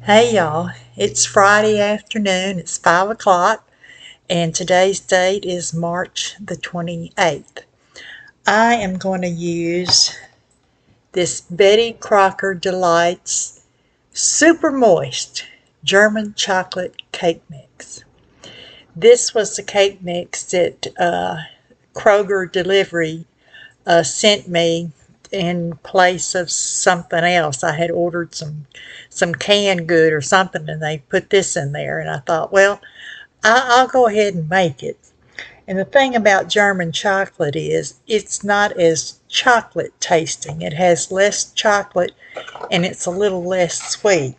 Hey y'all, it's Friday afternoon, it's 5 o'clock, and today's date is March the 28th. I am going to use this Betty Crocker Delights Super Moist German Chocolate Cake Mix. This was the cake mix that Kroger Delivery sent me in place of something else. I had ordered some canned good or something, and they put this in there, and I thought, well, I'll go ahead and make it. And the thing about German chocolate is it's not as chocolate tasting. It has less chocolate and it's a little less sweet.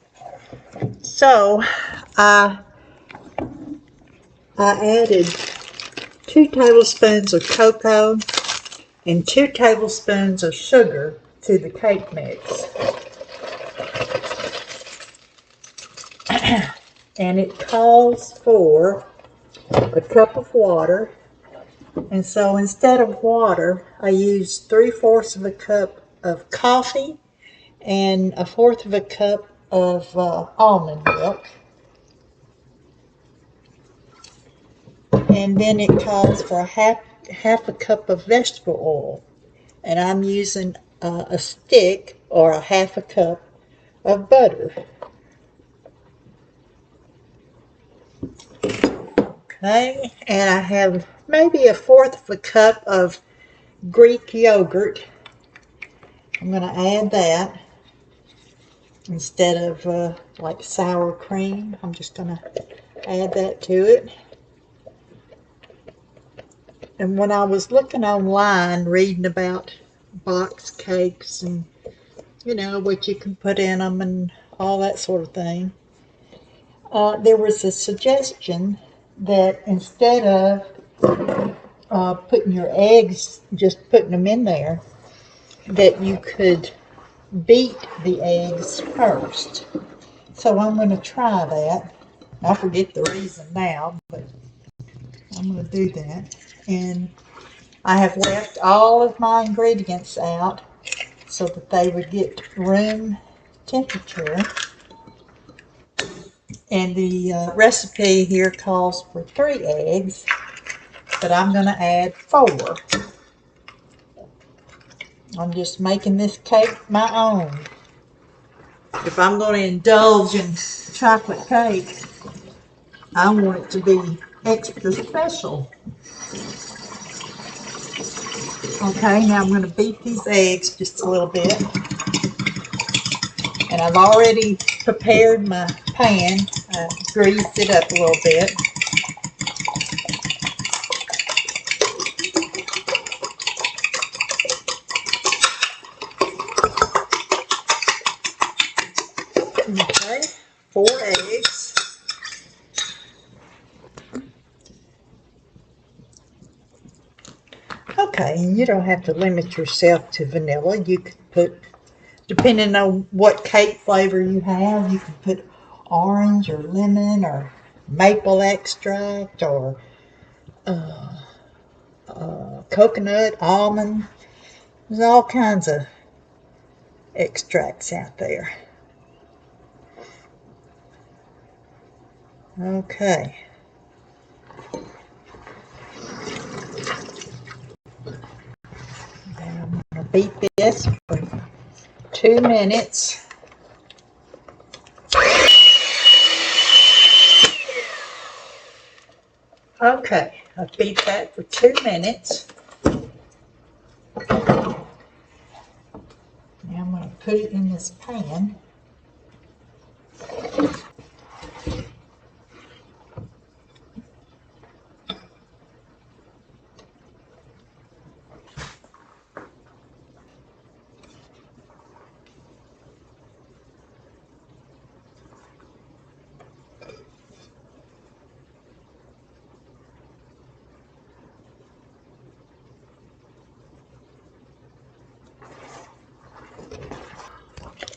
So I added 2 tablespoons of cocoa and 2 tablespoons of sugar to the cake mix. And it calls for a cup of water. And so instead of water, I used 3/4 of a cup of coffee and 1/4 of a cup of almond milk. And then it calls for half a cup of vegetable oil. And I'm using a stick or a half a cup of butter. Okay, and I have maybe 1/4 of a cup of Greek yogurt. I'm going to add that instead of like sour cream. I'm just going to add that to it. And when I was looking online, reading about box cakes and, what you can put in them and all that sort of thing, there was a suggestion that instead of putting your eggs, just putting them in there, that you could beat the eggs first. So I'm going to try that. I forget the reason now, but I'm going to do that. And I have left all of my ingredients out so that they would get room temperature. And the recipe here calls for 3 eggs, but I'm going to add 4. I'm just making this cake my own. If I'm going to indulge in chocolate cake, I want it to be extra special. Okay, now I'm going to beat these eggs just a little bit. And I've already prepared my pan. I greased it up a little bit. Okay, 4 eggs. Okay, and you don't have to limit yourself to vanilla. You could put, depending on what cake flavor you have, you can put orange or lemon or maple extract or coconut, almond. There's all kinds of extracts out there. Okay. I'm going to beat this for 2 minutes. Okay, I beat that for 2 minutes. Now I'm going to put it in this pan.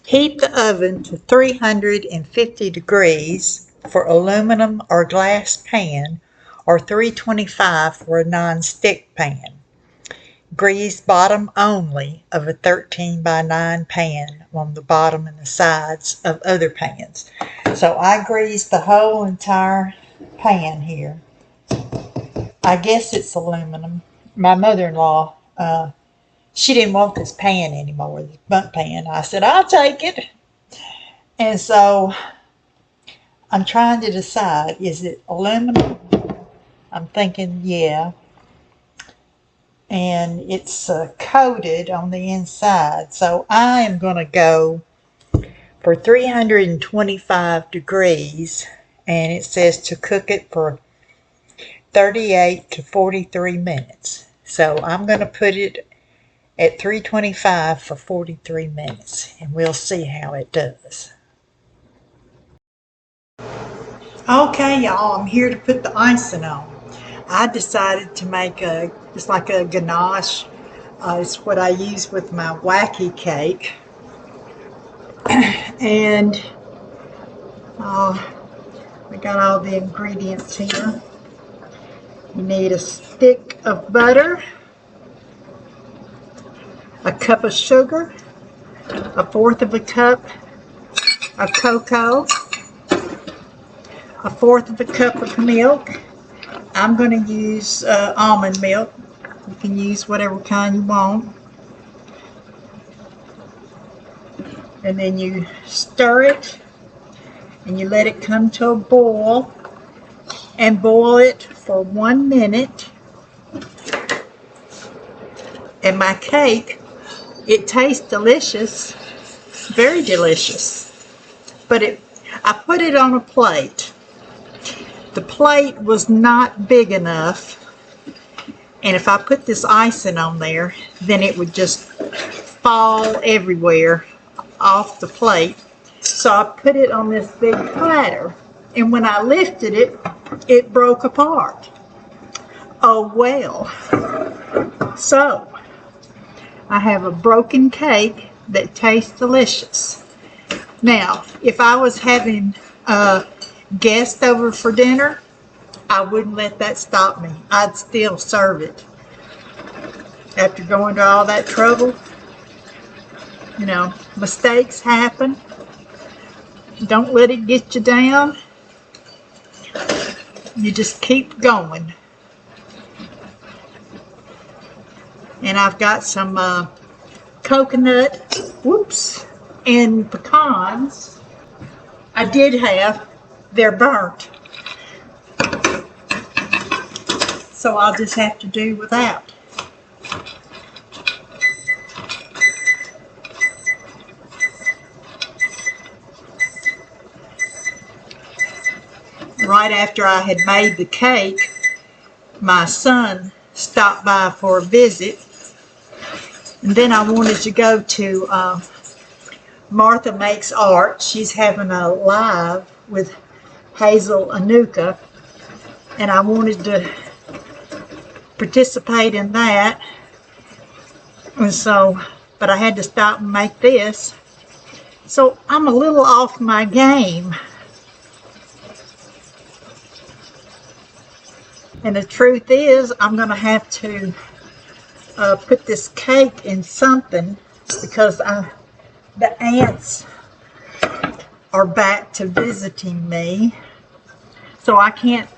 Heat the oven to 350 degrees for aluminum or glass pan, or 325 for a non-stick pan. grease bottom only of a 13 by 9 pan on the bottom and the sides of other pans. So I greased the whole entire pan here. I guess it's aluminum. My mother-in-law, she didn't want this pan anymore, this bundt pan. I said, I'll take it. And so I'm trying to decide, is it aluminum? I'm thinking, yeah. And it's coated on the inside. So I am going to go for 325 degrees. And it says to cook it for 38 to 43 minutes. So I'm going to put it at 325 for 43 minutes. And we'll see how it does. Okay, y'all, I'm here to put the icing on. I decided to make it's like a ganache. It's what I use with my wacky cake. And we got all the ingredients here. You need a stick of butter, a cup of sugar, a fourth of a cup of cocoa, a fourth of a cup of milk. I'm going to use almond milk. You can use whatever kind you want. And then you stir it and you let it come to a boil and boil it for 1 minute. And my cake, it tastes delicious, very delicious. But I put it on a plate. The plate was not big enough, and if I put this icing on there, then it would just fall everywhere off the plate. So I put it on this big platter, and when I lifted it, it broke apart. Oh well. So I have a broken cake that tastes delicious. Now, if I was having guests over for dinner, I wouldn't let that stop me. I'd still serve it. After going to all that trouble, you know, mistakes happen. Don't let it get you down. You just keep going. And I've got some coconut, and pecans. I did have, they're burnt. So I'll just have to do without. Right after I had made the cake, my son stopped by for a visit. And then I wanted to go to Martha Makes Art. She's having a live with Hazel Anuka. And I wanted to participate in that. And so, but I had to stop and make this. So I'm a little off my game. And the truth is, I'm going to have to put this cake in something because the ants are back to visiting me. So I can't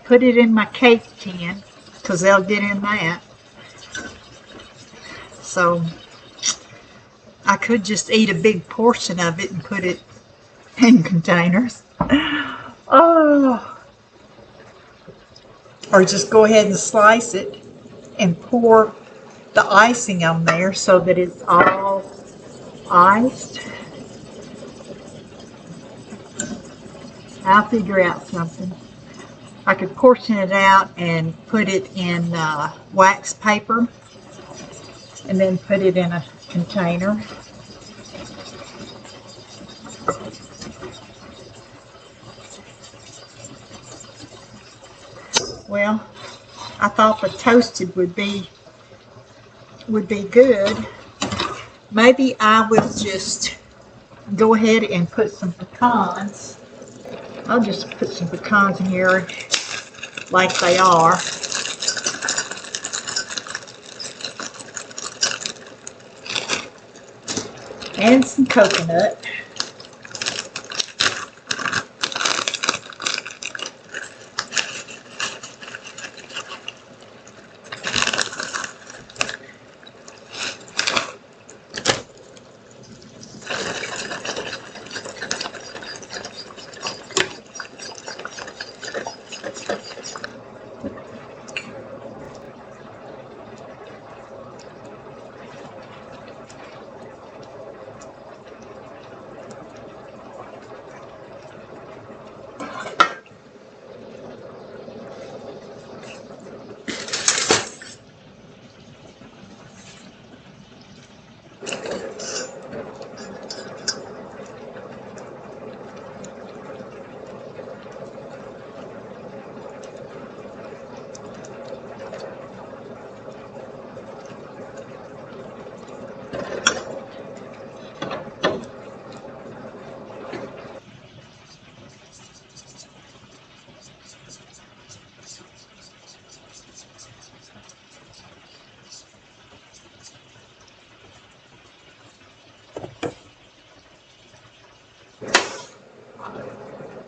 put it in my cake tin because they'll get in that. So I could just eat a big portion of it and put it in containers. Oh. Or just go ahead and slice it and pour the icing on there so that it's all iced. I'll figure out something. I could portion it out and put it in wax paper and then put it in a container. Well, I thought the toasted would be good. Maybe I will just go ahead and put some pecans. I'll just put some pecans in here like they are. and some coconut.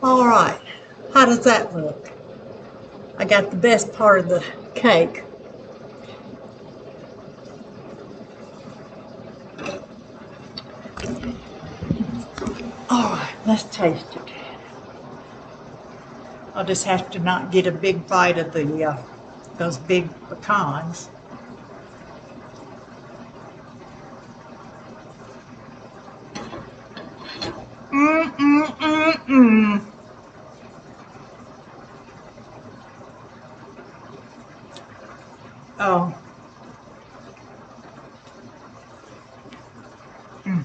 All right, how does that look? I got the best part of the cake. All right, let's taste it. I'll just have to not get a big bite of the those big pecans. Mm. Oh. Mm.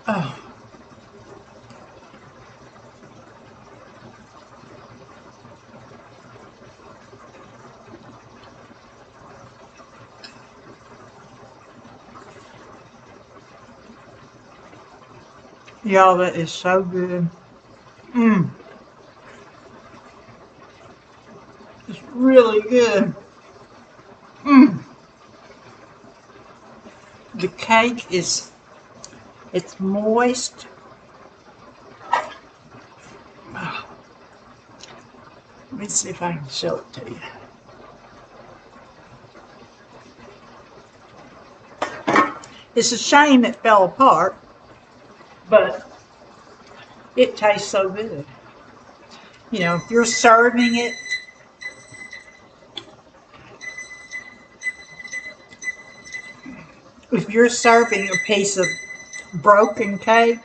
Oh. Y'all, that is so good. Mmm. It's really good. Mmm. The cake it's moist. Oh, let me see if I can show it to you. It's a shame it fell apart, but it tastes so good. You know, if you're serving it, if you're serving a piece of broken cake,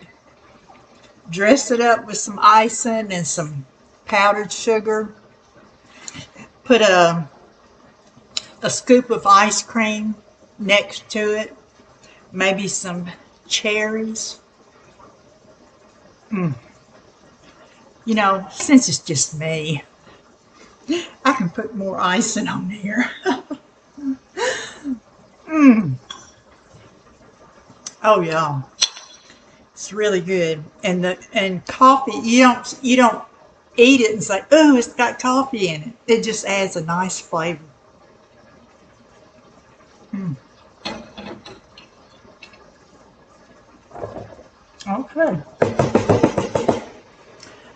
dress it up with some icing and some powdered sugar. Put a scoop of ice cream next to it, maybe some cherries. Mm. You know, since it's just me, I can put more icing on here. Mm. Oh yeah, it's really good. And coffee, you don't eat it and say, "Oh, it's got coffee in it." It just adds a nice flavor. Mm. Okay,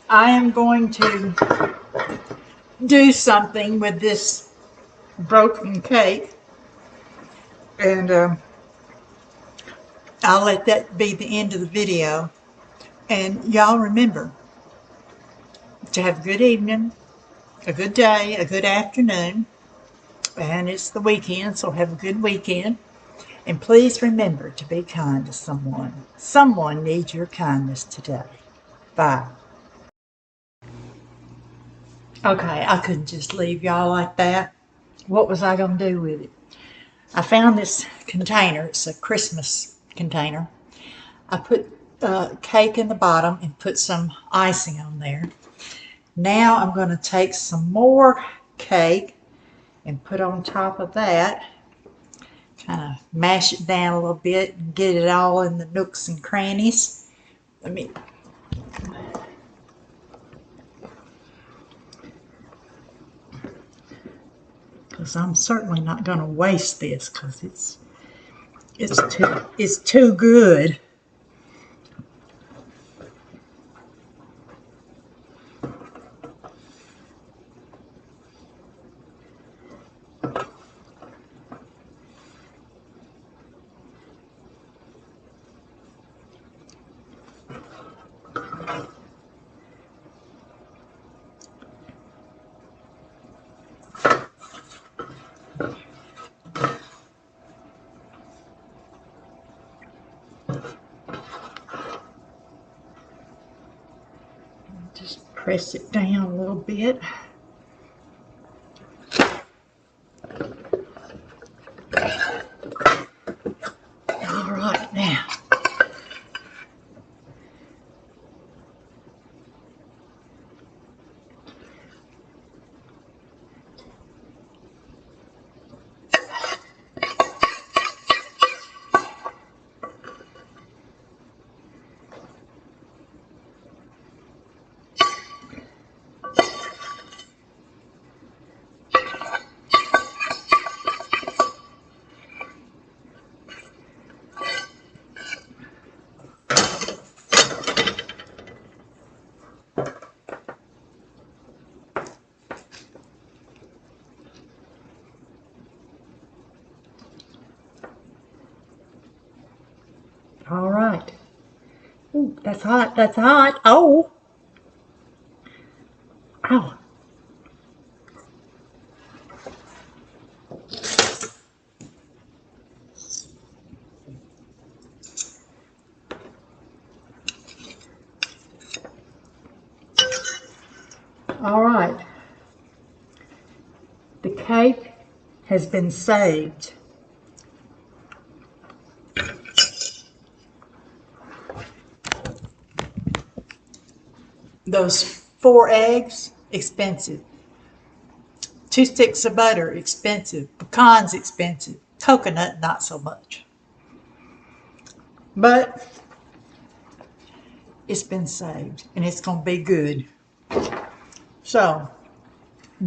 I am going to do something with this broken cake, and I'll let that be the end of the video. And y'all remember to have a good evening, a good day, a good afternoon, and it's the weekend, so have a good weekend. And please remember to be kind to someone. Someone needs your kindness today. Bye. Okay, I couldn't just leave y'all like that. What was I going to do with it? I found this container. It's a Christmas container. I put cake in the bottom and put some icing on there. Now I'm going to take some more cake and put on top of that. Kind of mash it down a little bit and get it all in the nooks and crannies. Let me because I'm certainly not going to waste this because it's too good. Just press it down a little bit. All right, now. All right. Ooh, that's hot. That's hot. Oh. Ow. All right. The cake has been saved. Those 4 eggs, expensive. 2 sticks of butter, expensive. Pecans, expensive. Coconut, not so much. But it's been saved and it's going to be good. So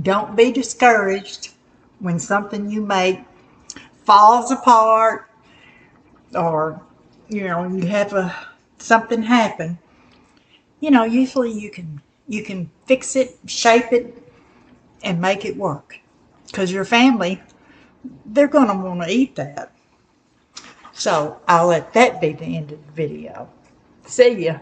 don't be discouraged when something you make falls apart, or you have something happen. Usually you can fix it, shape it, and make it work, because your family, they're going to want to eat that. So I'll let that be the end of the video. See ya.